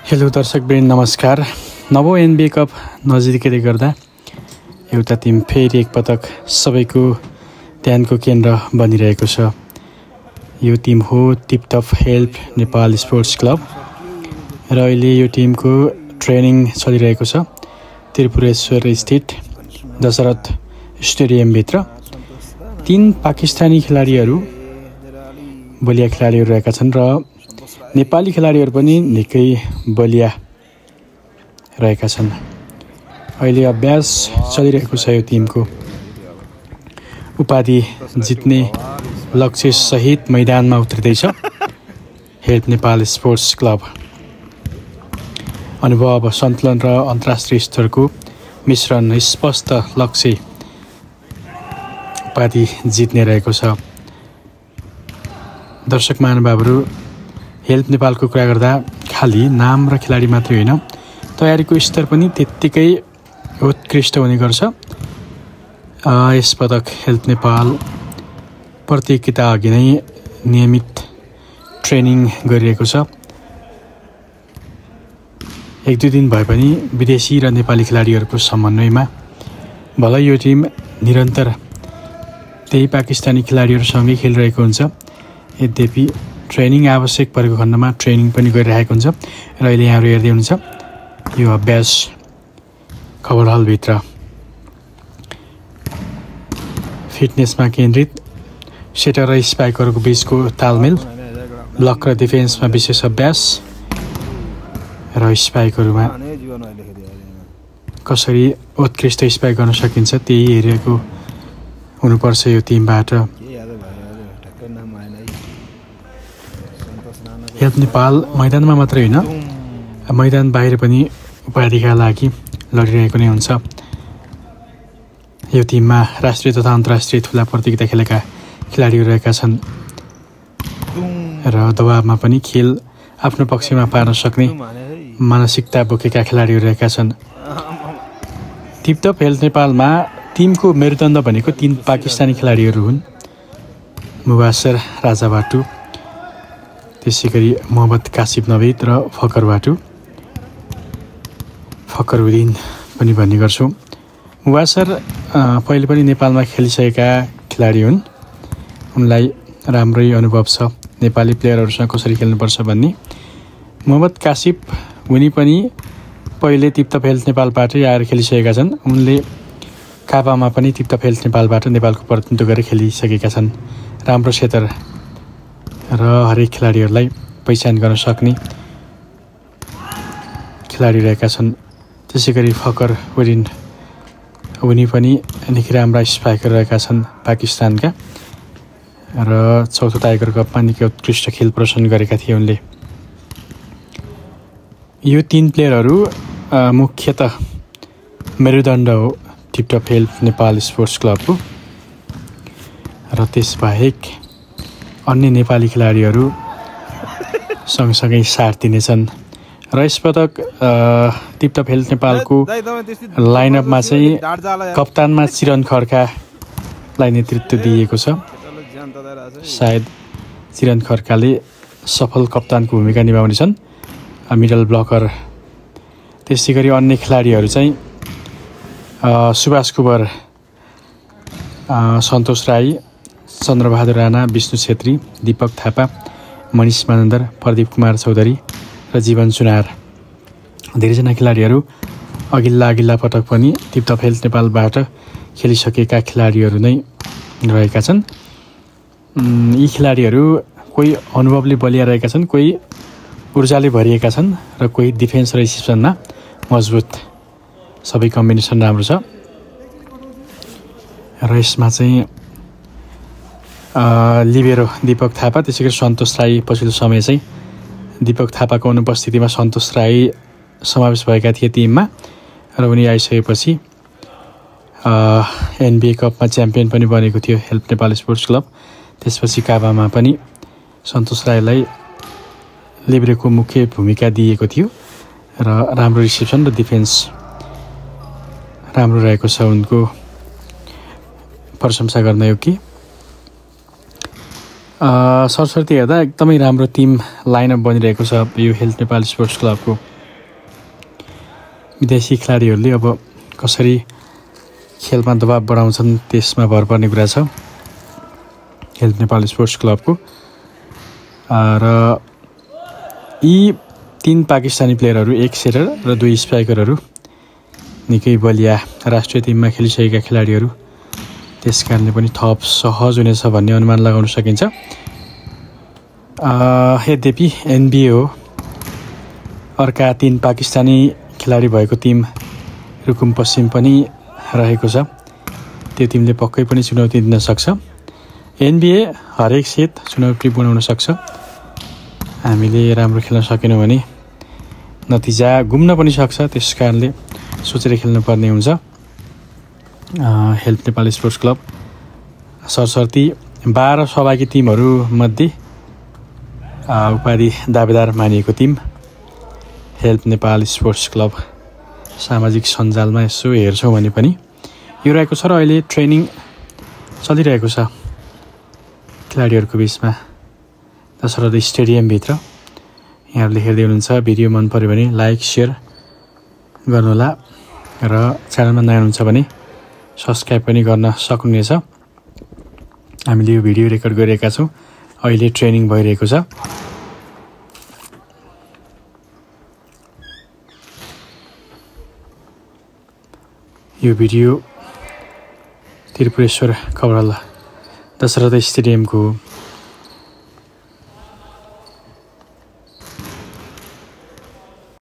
Hello दर्शकवृन्द नमस्कार। नवौं NBA cup नजिकै गर्दा एउटा टिम फेरि एकपटक सबैको ध्यानको केन्द्र बनिरहेको छ। यो टिम हो tiptop help Nepal Sports club र अहिले यो टिमको ट्रेनिङ चलिरहेको छ त्रिपुरेश्वर स्थित दशरथ स्टेडियमभित्र। 3 पाकिस्तानी खेलाडीहरू बलिया खेलाडीहरू रहेका छन् र नेपाली खेलाडीहरू पनि निकै बलिया रहेका छन्। अहिले अभ्यास चलिरहेको छ। यो टिमको उपाधि जित्ने लक्ष्य सहित मैदानमा उत्रिँदैछ हेल्प नेपाल स्पोर्ट्स क्लब। अनुभव, सन्तुलन र अन्तर्राष्ट्रिय स्तरको मिश्रण स्पष्ट लक्ष्य उपाधि जित्ने रहेको छ। दर्शक महानुभावहरू, हेल्प नेपालको कुरा गर्दा खालि नाम र खेलाडी मात्रै होइन, तयारीको स्तर पनि त्यत्तिकै उत्कृष्ट हुने गर्छ। यस पटक हेल्प नेपाल प्रतियोगिता अघि नै नियमित ट्रेनिङ गरिरहेको छ। 1-2 दिन भए पनि विदेशी र नेपाली खेलाडीहरूको समन्वयमा भलै यो टिम निरन्तर त्यही पाकिस्तानी खेलाडीहरूसँगै खेलिरहेको हुन्छ। यद्यपि ट्रेनिङ आवश्यक परेको खण्डमा ट्रेनिङ पनि गरिरहेको हुन्छ र अहिले यहाँहरू हेर्दै हुनुहुन्छ यो अभ्यास खबर हलभित्र फिटनेसमा केन्द्रित, सेटर र स्पाइकरको बीचको तालमेल, ब्लक र डिफेन्समा विशेष अभ्यास र स्पाइकहरूमा कसरी उत्कृष्ट स्पाइक गर्न सकिन्छ त्यही हेरेको हुनुपर्छ यो टिमबाट। हेल्प नेपाल मैदानमा मात्रै होइन, मैदान बाहिर पनि उपाधिका लागि लडिरहेको नै हुन्छ। यो टिममा राष्ट्रिय तथा अन्तर्राष्ट्रिय ठुला प्रतियोगिता खेलेका खेलाडीहरू रहेका छन् र दबावमा पनि खेल आफ्नो पक्षमा पार्न सक्ने मानसिकता बोकेका खेलाडीहरू रहेका छन्। टिपटप हेल्प नेपालमा टिमको मेरुदण्ड भनेको 3 पाकिस्तानी खेलाडीहरू हुन्। मुबासर राजा बाटु, त्यसै गरी मोहम्मद कासिफ नवेद र फकरुद्दिन पनि भन्ने गर्छौँ। मुबासर पहिले पनि नेपालमा खेलिसकेका खेलाडी हुन्। उनलाई राम्रै अनुभव छ नेपाली प्लेयरहरूसँग कसरी खेल्नुपर्छ भन्ने। मोहम्मद कासिफ उनी पनि पहिले टिपटप हेल्प नेपालबाटै आएर खेलिसकेका छन्। उनले काबामा पनि टिपटप हेल्प नेपालबाट नेपालको प्रतिनिधित्व गरेर खेलिसकेका छन्। राम्रो क्षेत्र र हरेक खेलाडीहरूलाई पहिचान गर्न सक्ने खेलाडी रहेका छन्। त्यसै गरी फकरुद्दिन उनी पनि निकै राम्रा स्पाइकर रहेका छन् पाकिस्तानका र चौथो टाइगर कपमा निकै उत्कृष्ट खेल प्रदर्शन गरेका थिए उनले। यो 3 प्लेयरहरू मुख्यतः मेरुदण्ड हो टिपटप हेल्प नेपाल स्पोर्ट्स क्लबको र त्यसबाहेक अन्य नेपाली खेलाडीहरू सँगसँगै साथ दिनेछन्। र यसपटक टिपटप हेल्प नेपालको लाइनअपमा चाहिँ कप्तानमा चिरन खड्कालाई नेतृत्व दिएको छ। सायद चिरन खड्काले सफल कप्तानको भूमिका निभाउनेछन्। मिडल ब्लकर, त्यसै गरी अन्य खेलाडीहरू चाहिँ सुभाष कुवर, सन्तोष राई, चन्द्रबहादुर राणा, विष्णु छेत्री, दीपक थापा, मनिष मानन्दर, प्रदीप कुमार चौधरी र जीवन सुनार। धेरैजना खेलाडीहरू अघिल्ला पटक पनि टिपटप हेल्प नेपालबाट खेलिसकेका खेलाडीहरू नै रहेका छन्। यी खेलाडीहरू कोही अनुभवले बलिया रहेका छन्, कोही ऊर्जाले भरिएका छन् र कोही डिफेन्स र रिसिप्सनमा मजबुत। सबै कम्बिनेसन राम्रो छ र यसमा चाहिँ लिबेरो दीपक थापा, त्यसै गरी सन्तोष राई। पछिल्लो समय चाहिँ दीपक थापाको अनुपस्थितिमा सन्तोष राई समावेश भएका थिए टिममा र उनी आइसकेपछि एनबिए कपमा च्याम्पियन पनि बनेको थियो हेल्प नेपाल स्पोर्ट्स क्लब। त्यसपछि काबामा पनि सन्तोष राईलाई लिबेरोको मुख्य भूमिका दिएको थियो र राम्रो रिसेप्सन र डिफेन्स राम्रो रहेको छ। उनको प्रशंसा गर्न योग्य। सरस्वती हेर्दा एकदमै राम्रो टिम लाइनअप बनिरहेको छ यो हेल्प नेपाल स्पोर्ट्स क्लबको। विदेशी खेलाडीहरूले अब कसरी खेलमा दबाब बढाउँछन् त्यसमा भर पर्ने कुरा छ हेल्प नेपाल स्पोर्ट्स क्लबको। र यी 3 पाकिस्तानी प्लेयरहरू, 1 सेटर र 2 स्ट्राइकरहरू निकै बलिया राष्ट्रिय टिममा खेलिसकेका खेलाडीहरू, त्यस कारणले पनि थप सहज हुनेछ भन्ने अनुमान लगाउन सकिन्छ। यद्यपि NBA हो, अर्का 3 पाकिस्तानी खेलाडी भएको टिम रुकुम पश्चिम पनि रहेको छ। त्यो टिमले पक्कै पनि चुनौती दिन सक्छ। NBA हरेक सेट चुनौती बनाउन सक्छ। हामीले राम्रो खेल्न सकेनौँ भने नतिजा गुम्न पनि सक्छ। त्यस कारणले सोचेर खेल्नुपर्ने हुन्छ। हेल्प नेपाल स्पोर्ट्स क्लब सरसर्ती 12 सहभागी टिमहरूमध्ये उपाधि दावेदार मानिएको team Help Nepal Sports Club. सामाजिक सञ्जालमा यसो हेर्छौँ भने पनि यो रहेको छ र अहिले ट्रेनिङ चलिरहेको छ खेलाडीहरूको बिचमा दशरथ स्टेडियमभित्र। यहाँहरूले हेर्दै हुनुहुन्छ। भिडियो मन पऱ्यो भने लाइक सेयर गर्नुहोला र च्यानलमा नयाँ हुनुहुन्छ भने सब्सक्राइब पनि गर्न सक्नुहुनेछ। हामीले यो भिडियो रेकर्ड गरिरहेका छौँ। अहिले ट्रेनिङ भइरहेको छ। यो भिडियो त्रिपुरेश्वर खबर दशरथ स्टेडियमको